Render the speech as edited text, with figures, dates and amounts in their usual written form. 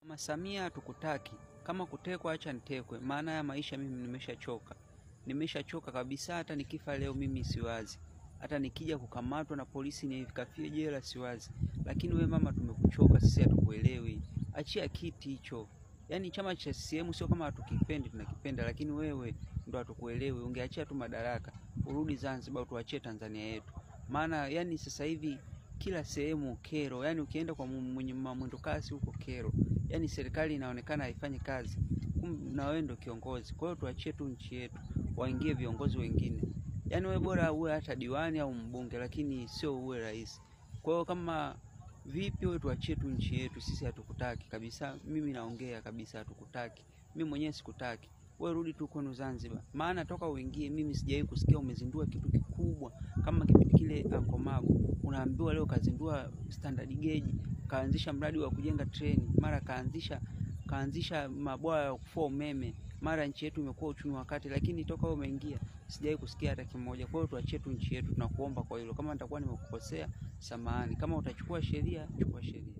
Mama Samia tukutaki. Kama kutekwa acha nitekwe. Maana ya maisha mimi nimeshachoka. Nimeshachoka kabisa, hata nikifa leo mimi siwazi. Hata nikija kukamatwa na polisi nikafie jela siwazi. Lakini we mama tumekuchoka, sisi hatukuelewi. Achia kiti hicho. Yaani chama cha CCM sio kama hatukipendi, tunakipenda, lakini wewe ndo hatukuelewi. Ungeachia tu madaraka, urudi Zanzibar, tuachie Tanzania yetu. Maana yani sasa hivi kila sehemu kero, yani ukienda kwa mwenye mwendo kasi huko kero. Yani serikali inaonekana haifanyi kazi. Na wewe ndio kiongozi. Kwa hiyo tuachie tu nchi yetu, waingie viongozi wengine. Yani wewe bora uwe hata diwani au mbunge, lakini sio uwe rais. Kwa hiyo kama vipi wewe tuachie tu nchi yetu, sisi hatukutaki kabisa. Mimi naongea kabisa, hatukutaki. Mimi mwenyewe sikutaki. Wewe rudi tu kwenu Zanzibar. Maana toka uingie mimi sijawahi kusikia umezindua kitu kikubwa kama kipindi kile Ankomago. Unaambiwa leo kazindua standard gauge, kaanzisha mradi wa kujenga treni, mara kaanzisha mabwawa ya kufua umeme, mara nchi yetu imekuwa uchumi wa kati, lakini toka wewe umeingia sijawahi kusikia hata kimoja. Kwa hiyo tuachie tu nchi yetu, tunakuomba kwa hilo. Kama nitakuwa nimekukosea, samahani. Kama utachukua sheria, chukua sheria.